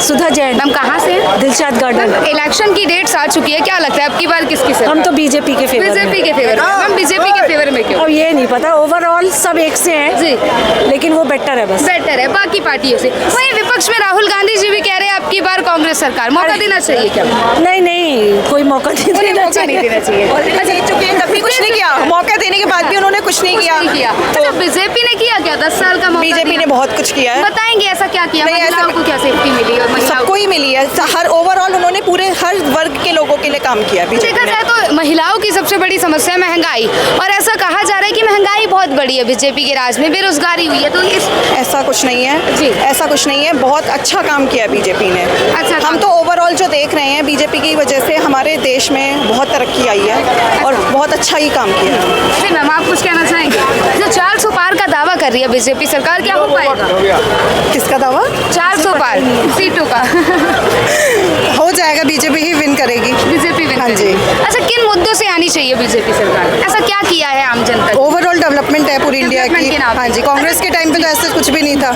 सुधा Jain. Ma'am कहाँ से हैं? दिलशाद गार्डन। इलेक्शन की डेट्स आ चुकी है, क्या लगता है अब की बार किसकी सरकार? हम तो बीजेपी के फेवर में। बीजेपी के फेवर में। मैम बीजेपी के फेवर में क्यों? अब ये नहीं पता, ओवरऑल सब एक से हैं जी, लेकिन वो बेटर है बस। बेटर है बाकी पार्टियों से। वहीं विपक्ष में राहुल गांधी जी भी कह रहे हैं अब की बार कांग्रेस सरकार, मौका देना चाहिए क्या? नहीं नहीं, कोई मौका नहीं देना मौका नहीं देना चाहिए। अच्छा, जीत चुके हैं तब भी कुछ नहीं किया, मौका देने के बाद भी उन्होंने कुछ नहीं किया। नहीं किया। अच्छा, बीजेपी ने किया क्या? 10 साल का मौका बीजेपी दिया। ने बहुत कुछ किया है, बताएंगे ऐसा क्या किया? नहीं, ऐसा- महिलाओं को क्या सेफ्टी मिली और महिलाओं सबको ही मिली है। हर ओवरऑल उन्होंने पूरे हर वर्ग के लोगों के लिए काम किया है बीजेपी देखा ने। जाए तो महिलाओं की सबसे बड़ी समस्या है महंगाई, और ऐसा कहा जा रहा है कि महंगाई बहुत बड़ी है बीजेपी के राज में, बेरोजगारी हुई है, तो इस ऐसा कुछ नहीं है जी। ऐसा कुछ नहीं है, बहुत अच्छा काम किया है बीजेपी ने। अच्छा, हम तो ओवरऑल जो देख रहे हैं बीजेपी की वजह से हमारे देश में बहुत तरक्की आई है और बहुत अच्छा ही काम किया है। जी मैम, आप कुछ कहना चाहेंगे? जो 400 पार का दावा कर रही है बीजेपी सरकार, क्या हो पाएगा? किसका दावा? 400 पार सीटों का हो जाएगा, बीजेपी ही विन करेगी। बीजेपी विन हाँ जी। करेगी। अच्छा, किन मुद्दों से आनी चाहिए बीजेपी सरकार? ऐसा क्या किया है आम जनता को? ओवरऑल डेवलपमेंट है पूरी इंडिया Development की। के नाम पे। हाँ जी, कांग्रेस के टाइम पे तो ऐसा कुछ भी नहीं था।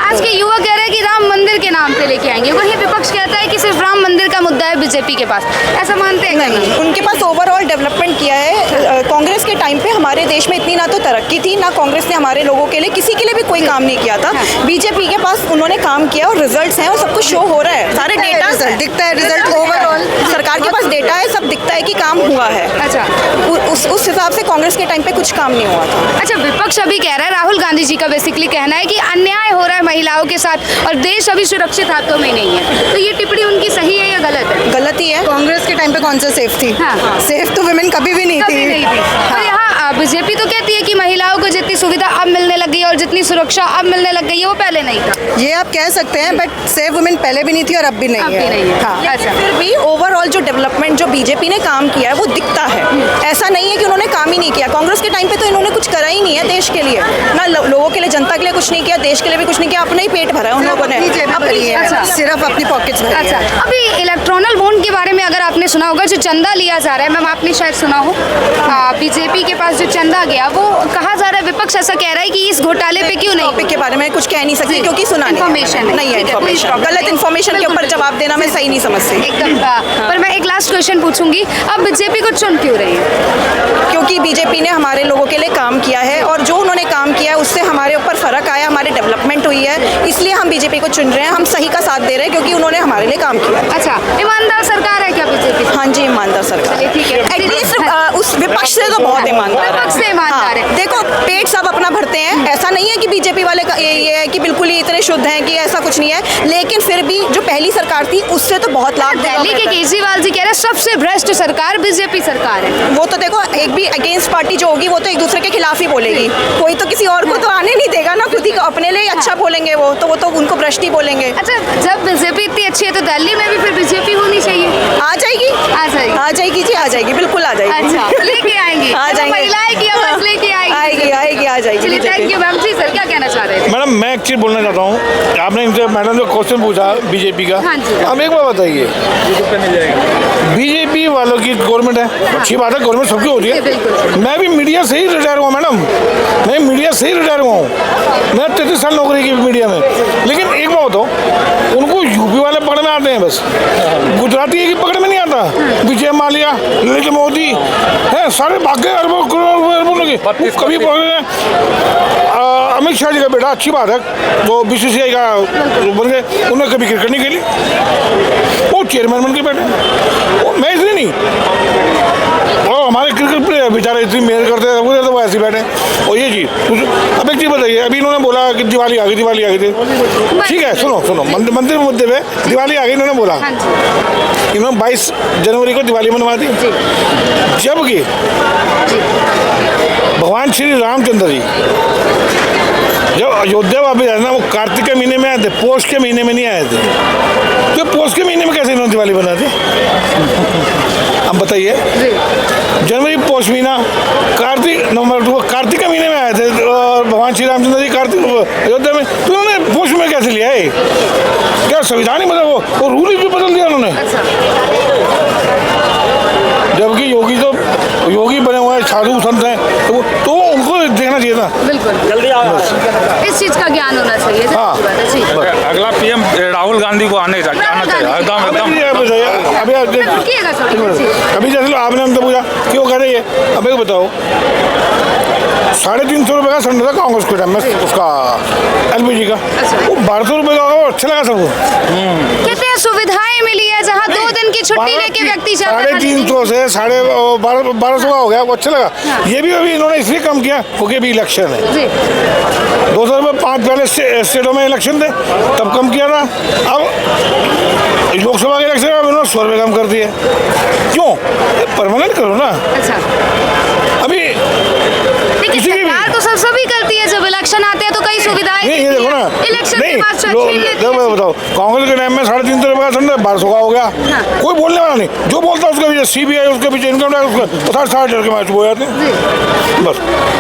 आज के युवा कह रहे हैं कि राम मंदिर के नाम पे लेके आएंगे, वहीं विपक्ष कहता है कि सिर्फ राम मंदिर का मुद्दा है बीजेपी के पास, ऐसा मानते हैं क्या? नहीं, उनके पास ओवरऑल डेवलपमेंट किया है। कांग्रेस के टाइम पे हमारे देश में इतनी ना तो तरक्की थी, ना कांग्रेस ने हमारे लोगों के लिए किसी के लिए भी कोई काम नहीं किया था। बीजेपी के पास उन्होंने काम किया और रिजल्ट्स हैं और सब कुछ शो हो रहा है, सारे डेटा दिखता है, रिजल्ट ओवरऑल सरकार के पास डेटा है, सब दिखता है कि काम हुआ है। अच्छा, उस हिसाब से कांग्रेस के टाइम पे कुछ काम नहीं हुआ था। अच्छा, विपक्ष अभी कह रहा है, राहुल गांधी जी का बेसिकली कहना है कि अन्याय हो रहा है महिलाओं के साथ और देश अभी सुरक्षित हाथों में नहीं है, तो ये टिप्पणी उनकी सही है या गलत है? गलत ही है। कांग्रेस के टाइम पे कौन सा सेफ थी? हाँ। सेफ तो वुमेन कभी भी नहीं कभी थी। नहीं थी। और यहाँ बीजेपी तो कहती है कि महिलाओं को जितनी सुविधा अब मिलने लग गई है और जितनी सुरक्षा अब मिलने लग गई है वो पहले नहीं था। ये आप कह सकते हैं, बट सेफ वुमेन पहले भी नहीं थी और अब भी नहीं अब है। भी नहीं है। हाँ। अच्छा। फिर भी ओवरऑल जो डेवलपमेंट जो बीजेपी ने काम किया है वो दिखता है। ऐसा नहीं है कि उन्होंने काम ही नहीं किया। कांग्रेस के टाइम पे तो इन्होंने कुछ करा ही नहीं है देश के लिए, ना लोगों के लिए, जनता के लिए कुछ नहीं किया, देश के लिए भी कुछ नहीं किया, अपना ही पेट भरा है उन लोगों ने, अच्छा। सिर्फ अपनी पॉकेट्स भरी अच्छा, है। अभी इलेक्ट्रॉनल बॉन्ड के बारे में अगर आपने सुना होगा, जो चंदा लिया जा रहा है, मैम आपने शायद सुना हो, बीजेपी के पास जो चंदा गया वो कहा जा रहा है, विपक्ष ऐसा कह रहा है कि इस घोटाले पे क्यों नहीं? टॉपिक के बारे में कुछ कह नहीं सकती क्योंकि सुना Information नहीं है। ठीक है, कोई इन्फॉर्मेशन, problem गलत नहीं। इन्फॉर्मेशन के ऊपर बिल्कुल। जवाब देना मैं सही नहीं समझती। एकदम। पर मैं एक लास्ट क्वेश्चन पूछूंगी, अब बीजेपी को चुन क्यों रही है? क्योंकि बीजेपी ने हमारे लोगों के लिए काम किया है और जो उन्होंने काम किया है उससे हमारे ऊपर फर्क आया, हमारी डेवलपमेंट हुई है, इसलिए हम बीजेपी को चुन रहे हैं। हम सही का साथ दे रहे हैं क्योंकि उन्होंने हमारे लिए काम किया। अच्छा, ईमानदार सरकार है क्या बीजेपी? हाँ जी, ईमानदार सरकार। चलिए, ठीक है। एटलीस्ट उस विपक्ष से तो बहुत ईमानदार है। विपक्ष से ईमानदार है। देखो, पेट सब अपना भरते हैं, ऐसा नहीं है कि बीजेपी वाले का ये है कि बिल्कुल ही इतने शुद्ध हैं कि ऐसा कुछ नहीं है, लेकिन फिर भी जो पहली सरकार थी उससे तो बहुत लाख दिल्ली के केजरीवाल जी कह रहे हैं सबसे भ्रष्ट सरकार बीजेपी सरकार है। वो तो देखो, एक भी अगेंस्ट पार्टी जो होगी वो तो एक दूसरे के खिलाफ ही बोलेगी, कोई तो किसी और को तो आने नहीं देगा ना, खुद ही अपने लिए अच्छा बोलेंगे वो तो उनको भ्रष्ट ही बोलेंगे। अच्छा, जब बीजेपी इतनी अच्छी है तो दिल्ली में भी फिर बीजेपी होनी चाहिए। आ जाएगी, आ जाएगी। आ जाएगी जी, आ जाएगी, बिल्कुल आ जाएगी। अच्छा, लेके आएंगी। आ तो जाएंगे। महिलाएं की आवाज लेके आएगी। आएगी, आएगी, आ जाएगी। चलिए, थैंक यू मैम। जी सर, क्या कहना चाह रहे थे? मैडम, मैं एक चीज़ बोलना चाहता हूँ। आपने इनसे मैडम जो क्वेश्चन पूछा बीजेपी का, हाँ जी। अब एक बात बताइए, बीजेपी वालों की गवर्नमेंट है, अच्छी बात है, गवर्नमेंट सबकी होती है। मैं भी मीडिया से ही रिटायर हुआ मैडम, मैं मीडिया से ही रिटायर हुआ हूँ। मैं 33 साल नौकरी की मीडिया में, लेकिन एक बात बताओ, उनको यूपी वाले पकड़ में आते हैं बस, गुजराती की पकड़ में नहीं आता। विजय माल्या, नरेंद्र मोदी है, सारे भागे अरबों करोड़ों के, कभी अमित शाह जी का बेटा, अच्छी बात है, वो बीसीसीआई का बन गए, उन्होंने कभी क्रिकेट नहीं खेली, वो चेयरमैन बन के बैठे, मैं इसलिए नहीं, वो हमारे क्रिकेट प्लेयर बेचारे इतनी मेहनत करते हैं, वो तो ऐसे बैठे। और ये चीज़, अब एक चीज़ बताइए, अभी इन्होंने बोला कि दिवाली आ गई थी, ठीक है, सुनो, मंदिर मुद्दे पे दिवाली आ गई, इन्होंने बोला, इन्होंने 22 जनवरी को दिवाली मनवा दी, जबकि भगवान श्री रामचंद्र जी जब अयोध्या वापस आए ना, वो कार्तिक के महीने में आए थे, पोष के महीने में नहीं आए थे। तो पोष के महीने में कैसे इन्होंने दिवाली बना दी? अब बताइए, जनवरी पोष महीना, कार्तिक नवंबर, कार्तिक के महीने में आए थे और भगवान श्री रामचंद्र जी कार्तिक अयोध्या में, तो उन्होंने पोष में कैसे लिया है? क्या संविधान ही मतलब वो रूल ही बदल दिया उन्होंने। जबकि योगी बने हुए हैं, साधु संत हैं, तो उनको देखना चाहिए था। बिल्कुल, जल्दी आओ। इस चीज का ज्ञान होना चाहिए। हाँ। जी। अगला पीएम राहुल राहुल गांधी को आना चाहिए एकदम रुकिएगा सर। अभी जैसे आपने हमसे पूछा क्यों कर रही है, अब एक बताओ 350 रुपये का सिलेंडर था कांग्रेस के टाइम में उसका LPG का, वो 1200 रुपये का होगा, अच्छा लगा सबको। कितनी सुविधाएं मिली है जहाँ 2 दिन की छुट्टी लेके व्यक्ति जाता है। 350 से 1250 का हो गया, वो अच्छा लगा। ये भी अभी इन्होंने इसलिए कम किया क्योंकि अभी इलेक्शन है। 200 रुपये 5 पहले स्टेटों में इलेक्शन थे तब कम किया था, अब लोकसभा के इलेक्शन में इन्होंने 100 रुपये कम कर दिए। क्यों? परमानेंट करो ना। अभी लेकिन सरकार तो सभी करती है, जब इलेक्शन आते हैं तो कई सुविधाएं नहीं, ये देखो ना, इलेक्शन के बाद मैं बताओ कांग्रेस के टाइम में 350 रुपये का सिलेंडर 1200 का हो गया, कोई बोलने वाला नहीं। जो बोलता है उसके पीछे CBI, उसके पीछे इनकम टैक्स, उसका 60 के मैच हो जाते हैं। बस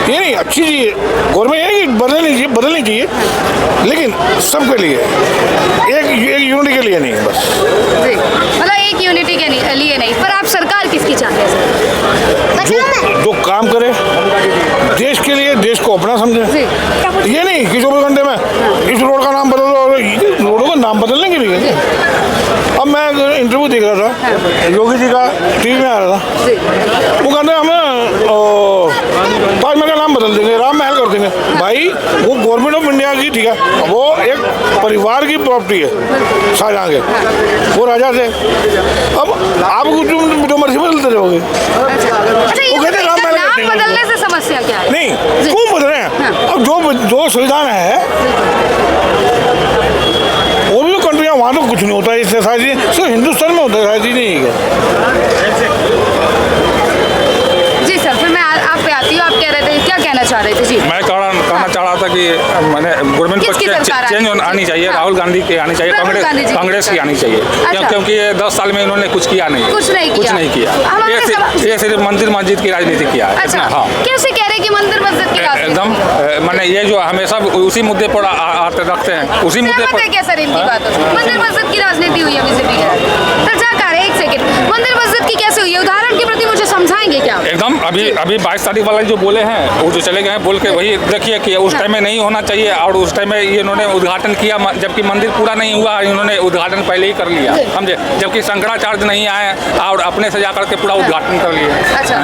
ये नहीं अच्छी चीज़ है गवर्नमेंट, ये नहीं बदलनी चाहिए लेकिन सबके लिए, एक यूनिटी के लिए नहीं है बस। मतलब एक यूनिटी के लिए नहीं, पर आप सरकार किसकी चाहते हैं? जो काम करे देश के लिए, देश को अपना समझे। ये नहीं कि 24 घंटे में इस रोड का नाम बदल दो, और रोडों का नाम बदलने के लिए। अब मैं इंटरव्यू देख रहा था योगी जी का, TV में आ रहा था, वो कहते हैं हमें ताजमहल का नाम बदल देंगे, राम महल कर देंगे। भाई वो गवर्नमेंट ऑफ इंडिया की, ठीक है, वो एक परिवार की प्रॉपर्टी है शाहजहाँ के, वो राजा थे। अब आप जो मर्जी बदलते रहोगे। वो कहते हैं राम महल कर देंगे। बदलने से समस्या क्या है? नहीं, क्यों बदल रहे हैं? अब जो सुविधाएं हैं वो भी तो कंट्रियाँ, वहाँ तो कुछ नहीं होता है इससे सारी चीज़, सिर्फ हिंदुस्तान में होता है सारी चीज़ नहीं है। जी सर, फिर मैं आप पे आती हूँ। आप कह रहे थे, क्या कहना चाह रहे थे? जी, मैं कहना चाह रहा था कि मैंने गवर्नमेंट को चेंज आनी चाहिए, राहुल गांधी की आनी चाहिए, कांग्रेस की आनी चाहिए, क्योंकि ये 10 साल में इन्होंने कुछ किया नहीं, कुछ नहीं किया। ये सिर्फ मंदिर मस्जिद की राजनीति किया है। कैसे कह रहे कि मंदिर मस्जिद की राजनीति? एकदम, मैंने ये जो हमेशा उसी मुद्दे पर आते रखते हैं, उसी मुद्दे पर। क्या सर इनकी बातों से मंदिर मस्जिद की राजनीति हुई है बीजेपी की? सर जा कर एक सेकंड, मंदिर मस्जिद की कैसे हुई है? उदाहरण के प्रति मुझे समझाएंगे क्या? एकदम, अभी 22 तारीख वाला जो बोले हैं, वो जो चले गए हैं बोल के, वही देखिए कि उस टाइम में नहीं होना चाहिए, और उस टाइम में ये इन्होंने उद्घाटन किया, जबकि मंदिर पूरा नहीं हुआ, इन्होंने उद्घाटन पहले ही कर लिया, समझे, जबकि शंकराचार्य नहीं आए और अपने से जाकर के पूरा उद्घाटन कर लिया। अच्छा,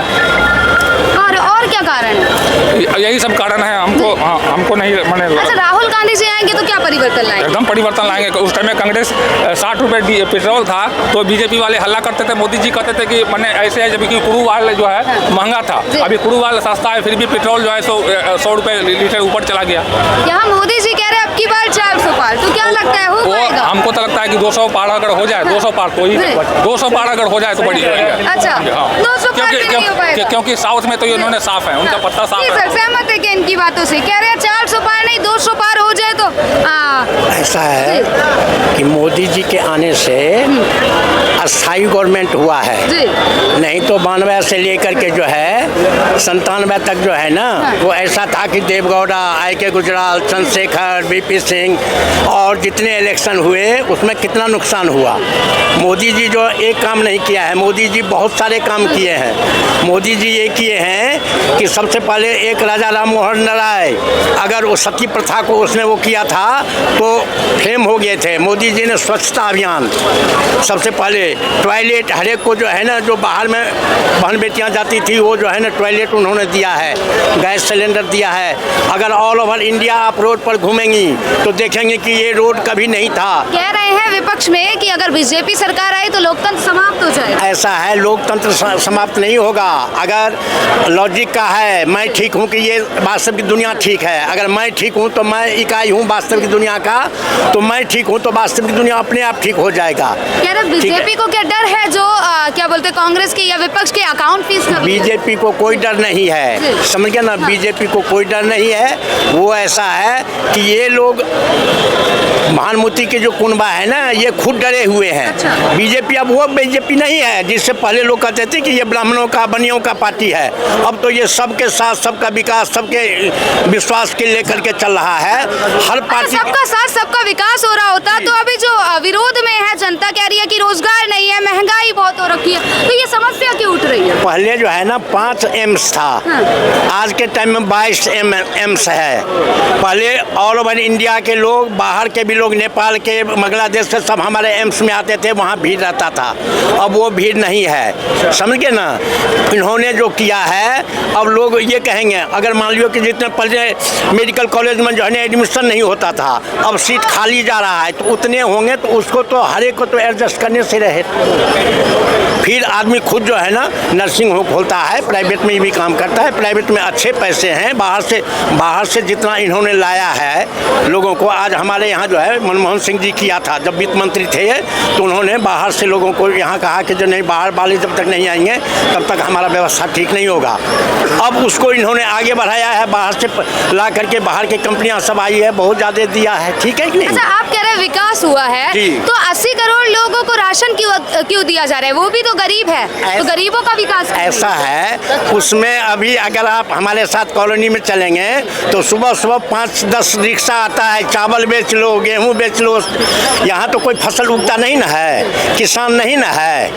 और क्या कारण है? यही सब कारण है, हमको नहीं माने। अच्छा, राहुल गांधी जी आएंगे तो क्या परिवर्तन लाएंगे? एकदम परिवर्तन लाएंगे। उस टाइम में कांग्रेस 60 रुपये पेट्रोल था तो बीजेपी वाले हल्ला करते थे, मोदी जी कहते थे कि मैंने ऐसे है, जबकि क्रूड ऑयल जो है महंगा था, अभी क्रूड ऑयल सस्ता है, फिर भी पेट्रोल जो है 100 रुपये लीटर ऊपर चला गया। यहाँ मोदी जी कह रहे हैं अब की बार 400 पार, तो क्या लगता है हो पाएगा? हमको तो लगता है कि 200 पार अगर हो जाए, 200 पार तो ही 200 पार अगर हो जाए तो बड़ी है। अच्छा, 200 पार नहीं हो पाएगा, क्योंकि साउथ में तो इन्होंने साफ है, उनका पत्ता साफ है। सहमत है कि इनकी बातों से? कह रहे हैं 400 पार नहीं, 200 पार हो जाए तो ऐसा है कि मोदी जी के आने से अस्थायी गवर्नमेंट हुआ है, नहीं तो 92 से लेकर के जो है 97 तक जो है ना, वो ऐसा था कि देवगौड़ा, IK गुजराल, चंद्रशेखर, VP सिंह और जितने इलेक्शन हुए उसमें कितना नुकसान हुआ। मोदी जी जो एक काम नहीं किया है, मोदी जी बहुत सारे काम किए हैं। मोदी जी ये किए हैं कि सबसे पहले एक राजा राम मोहन राय, अगर वो सती प्रथा को उसने वो किया था तो फेम हो गए थे। मोदी जी ने स्वच्छता अभियान, सबसे पहले टॉयलेट हर एक को जो है ना, जो बाहर में बहन बेटियां जाती थी वो जो है ना टॉयलेट उन्होंने दिया है, गैस सिलेंडर दिया है। अगर ऑल ओवर इंडिया आप रोड पर घूमेंगी तो देखेंगे कि ये रोड कभी नहीं था। कह रहे हैं विपक्ष में कि अगर बीजेपी सरकार आई तो लोकतंत्र समाप्त हो जाए। ऐसा है, लोकतंत्र समाप्त नहीं होगा। अगर लॉजिक का है, मैं ठीक हूँ कि ये वास्तविक दुनिया ठीक है, अगर मैं ठीक हूँ तो मैं इकाई हूँ वास्तविक दुनिया का, तो मैं ठीक हूँ तो वास्तविक दुनिया अपने आप ठीक हो जाएगा। कह रहे बीजेपी को क्या डर है जो क्या बोलते कांग्रेस के या विपक्ष के अकाउंट फीस कर? बीजेपी को कोई डर नहीं है, समझ गया ना, बीजेपी को कोई डर नहीं है। वो ऐसा है कि ये लोग भानुमति के जो कुनबा है ना, ये खुद डरे हुए हैं। अच्छा। बीजेपी अब वो बीजेपी नहीं है जिससे पहले लोग कहते थे कि ये ब्राह्मणों का, बनियों का पार्टी है। अब तो ये सबके साथ, सबका विकास, सबके विश्वास के लेकर के चल रहा है। हर पार्टी सबका साथ सबका विकास हो रहा होता तो अभी जो विरोध में है जनता कह रही है कि रोजगार नहीं है, महंगाई बहुत हो रखी है, तो ये समस्या क्यों उठ रही है? पहले जो है ना 5 एम्स था, आज के टाइम में 22 एम्स है। पहले ऑल ओवर इंडिया के लोग, बाहर के भी लोग, नेपाल के, बांग्लादेश से सब हमारे एम्स में आते थे, वहाँ भीड़ रहता था। अब वो भीड़ नहीं है, समझ गए ना। इन्होंने जो किया है, अब लोग ये कहेंगे, अगर मान लियो कि जितने पहले मेडिकल कॉलेज में जो है एडमिशन नहीं होता था, अब सीट खाली जा रहा है, तो उतने होंगे तो उसको तो हर एक को तो एडजस्ट करने से रहे। फिर आदमी खुद जो है ना नर्सिंग होम खोलता है, प्राइवेट में भी काम करता है, प्राइवेट में अच्छे पैसे हैं। बाहर से जितना इन्होंने लाया है लोगों को, आज हमारे यहाँ जो है मनमोहन सिंह जी किया था, जब वित्त मंत्री थे, तो उन्होंने बाहर से लोगों को यहाँ कहा कि जो नहीं, बाहर वाले जब तक नहीं आएंगे तब तक हमारा व्यवस्था ठीक नहीं होगा। अब उसको इन्होंने आगे बढ़ाया है, बाहर से ला करके बाहर की कंपनियां सब आई है, बहुत ज़्यादा दिया है, ठीक है कि नहीं। अच्छा, आप कह रहे हैं विकास हुआ है, तो 80 करोड़ लोगों को राशन क्यों दिया जा रहा है? वो भी तो गरीब है, तो गरीबों का विकास ऐसा है, उसमें अभी अगर आप हमारे साथ कॉलोनी में चलेंगे तो सुबह सुबह 5-10 रिक्शा आता है, चावल बेच लो, गेहूँ बेच लो। यहाँ तो कोई फसल उगता नहीं ना है, किसान नहीं ना है,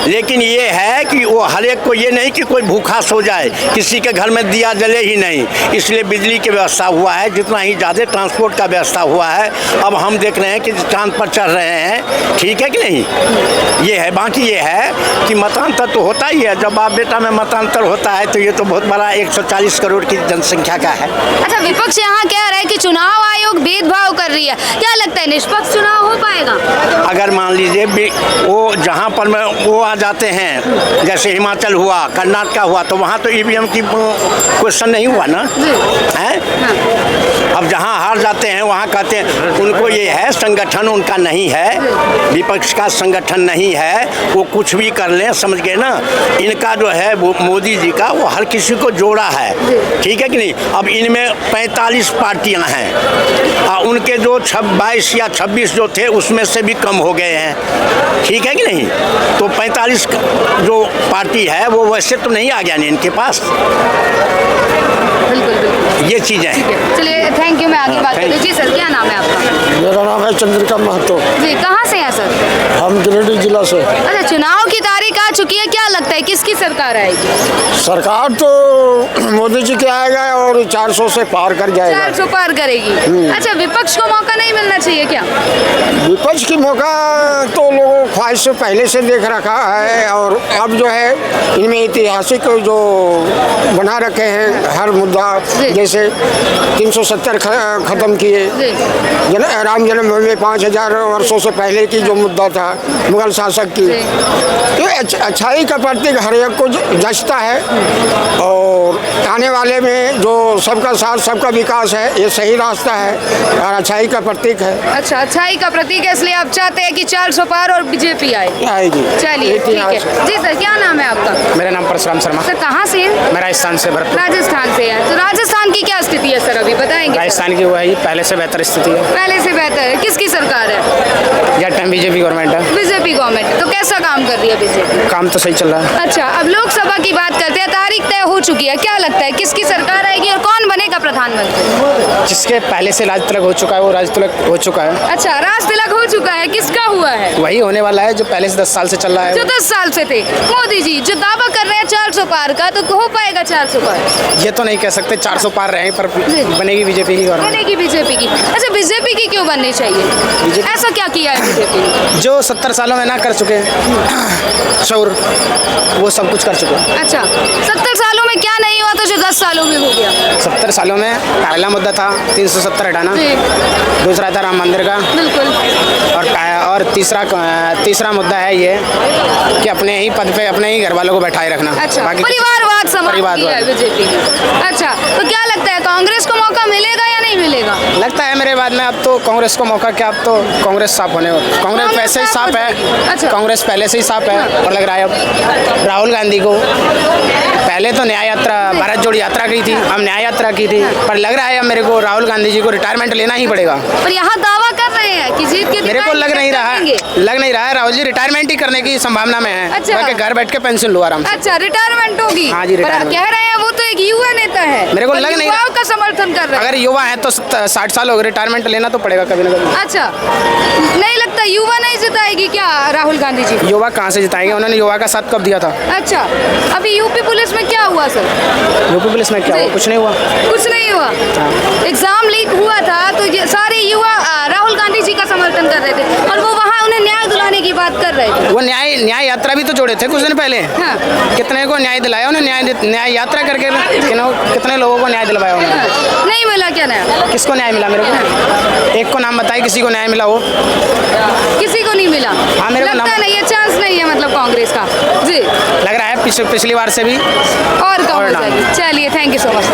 लेकिन ये है कि वो हर एक को ये नहीं कि कोई भूखा सो जाए, किसी के घर में दिया जले ही नहीं, इसलिए बिजली की व्यवस्था हुआ है, जितना ही ज़्यादा ट्रांसपोर्ट का व्यवस्था हुआ है। अब हम देख रहे हैं कि चांद पर चढ़ रहे हैं, ठीक है कि नहीं। ये है, बाकी ये है कि मतांतर तो होता ही है, जब बाप बेटा में मतांतर होता है तो ये तो बहुत बड़ा 140 करोड़ की जनसंख्या का है। अच्छा, विपक्ष यहाँ कह रहा है कि चुनाव आयोग भेदभाव कर रही है, क्या लगता है निष्पक्ष चुनाव हो पाएगा? अगर मान लीजिए वो जहाँ पर वो आ जाते हैं, जैसे हिमाचल हुआ, कर्नाटक हुआ, तो वहाँ तो ईवीएम की क्वेश्चन नहीं हुआ ना है। अब जहाँ हार जाते हैं वहाँ कहते हैं उनको ये है, संगठन उनका नहीं है, विपक्ष का संगठन नहीं है, वो कुछ भी कर लें, समझ गए ना। इनका जो है वो मोदी जी का, वो हर किसी को जोड़ा है, ठीक है कि नहीं। अब इनमें 45 पार्टियां हैं, उनके जो 22 या 26 जो थे उसमें से भी कम हो गए हैं, ठीक है कि नहीं। तो 45 जो पार्टी है वो वैसे तो नहीं आ गया नहीं इनके पास, ये चीज़ें हैं। चलिए, थैंक यू, मैं आगे बात करती हूँ। जी सर, क्या नाम है आपका? मेरा नाम है चंद्रिका महतो। जी, कहाँ से हैं सर? हम गिरिडीह जिला से। अच्छा, चुनाव की तारीख आ चुकी है, क्या लगता है किसकी सरकार आएगी? सरकार तो मोदी जी के आएगा और 400 से पार कर जाएगा। 400 पार करेगी। अच्छा, विपक्ष को मौका नहीं मिलना चाहिए क्या? विपक्ष की मौका तो लोगों ख्वाहिश से पहले से देख रखा है, और अब जो है इनमें ऐतिहासिक जो बना रखे हैं हर मुद्दा, जैसे 370 खत्म किए, राम जन्मभूमि 5000 वर्षों से पहले की जो मुद्दा था मुगल शासक की, तो अच्छाई का प्रतीक हर एक को जचता है, और आने वाले में जो सबका साथ सबका विकास है, ये सही रास्ता है और अच्छाई का प्रतीक है। अच्छा, अच्छाई का प्रतीक है, इसलिए आप चाहते हैं कि 400 पार और बीजेपी आएगी। चलिए, ठीक है। जी सर, क्या नाम है आपका? मेरा नाम परशुराम शर्मा। सर, कहाँ से हैं? मैं राजस्थान से भरतपुर। राजस्थान से है, तो राजस्थान की क्या स्थिति है सर, अभी बताएंगे? राजस्थान की वही पहले से बेहतर स्थिति है। पहले से बेहतर है। किसकी सरकार है? यह टाइम बीजेपी गवर्नमेंट है। BJP government. तो कैसा काम कर रही है बीजेपी? काम तो सही चल रहा है। अच्छा, अब लोकसभा की बात करते हैं, तारीख तय हो चुकी है, क्या लगता है किसकी सरकार आएगी और कौन बनेगा प्रधानमंत्री? जिसके पहले से राज तिलक हो चुका है वो राज तिलक हो चुका है। अच्छा, राज तिलक हो चुका है, किसका हुआ है? वही होने वाला है जो पहले से 10 साल से चल रहा है। जो 10 साल से थे मोदी जी, जो दावा कर रहे हैं 400 पार का, तो हो पाएगा 400 पार? ये तो नहीं कह सकते 400 पार रहे, पर बनेगी बीजेपी की गवर्नमेंट। बनेगी बीजेपी की। अच्छा, बीजेपी की क्यों बननी चाहिए? ऐसा क्या किया है बीजेपी ने? जो 70 सालों में ना कर चुके शौर, वो सब कुछ कर चुके हैं। अच्छा, 70 सालों में क्या नहीं हुआ तो जो 10 सालों में हो गया? 70 सालों में पहला मुद्दा था 370 हटाना, दूसरा था राम मंदिर का, बिल्कुल, और तीसरा मुद्दा है ये कि अपने ही पद पे अपने ही घर वालों को बैठाए रखना। अच्छा, परिवारवाद समाप्त किया है बीजेपी ने। अच्छा, तो क्या लगता है कांग्रेस को मौका मिलेगा या नहीं मिलेगा? लगता है मेरे बाद में अब तो कांग्रेस को मौका, क्या अब तो कांग्रेस साफ होने, कांग्रेस वैसे ही साफ है। अच्छा, कांग्रेस पहले से ही साफ है, और लग रहा है अब राहुल गांधी को, पहले तो न्याय यात्रा, भारत जोड़ यात्रा की थी, अब न्याय यात्रा की थी, पर लग रहा है अब मेरे को राहुल गांधी जी को रिटायरमेंट लेना ही पड़ेगा। पर यहाँ दावा कर रहे रहे हैं कि जीत के मेरे को लग नहीं रहा है राहुल जी रिटायरमेंट ही करने की संभावना में है। अच्छा। ताकि घर बैठ के पेंशन लो आराम से। अच्छा, रिटायरमेंट होगी। हाँ जी, पर रिटायरमेंट। कह रहे हैं वो तो एक युवा नेता है। मेरे को पर लग नहीं युवाओं रहा। का समर्थन कर रहे हैं। अगर युवा है तो 60 साल हो गए, रिटायरमेंट लेना तो पड़ेगा कभी ना कभी। अच्छा, नहीं लगता युवा नहीं जिताएगी क्या राहुल गांधी जी? युवा कहाँ से जिताएंगे? उन्होंने युवा का साथ कब दिया था? अच्छा, अभी यूपी पुलिस में क्या हुआ सर? यूपी पुलिस में क्या जी। हुआ? कुछ नहीं हुआ। कुछ नहीं हुआ। एग्जाम लीक हुआ था तो ये सारे युवा राहुल गांधी जी का समर्थन कर रहे थे और वो वहाँ उन्हें न्याय दिलाने की बात कर रहे थे। वो न्याय यात्रा भी तो जोड़े थे कुछ दिन पहले। हाँ। कितने को न्याय दिलाया उन्होंने? न्याय यात्रा करके कितने लोगों को न्याय दिलवाया उन्होंने? नहीं मिला क्या न्याय? किसको न्याय मिला? मेरे को एक को नाम बताइए किसी को न्याय मिला हो। किसी को नहीं मिला। हाँ, मेरे को लगता नाम- नहीं है, चांस नहीं है मतलब कांग्रेस का। जी, लग रहा है पिछली बार से भी और कम हो नाम। जाएगी। चलिए, थैंक यू सो मच।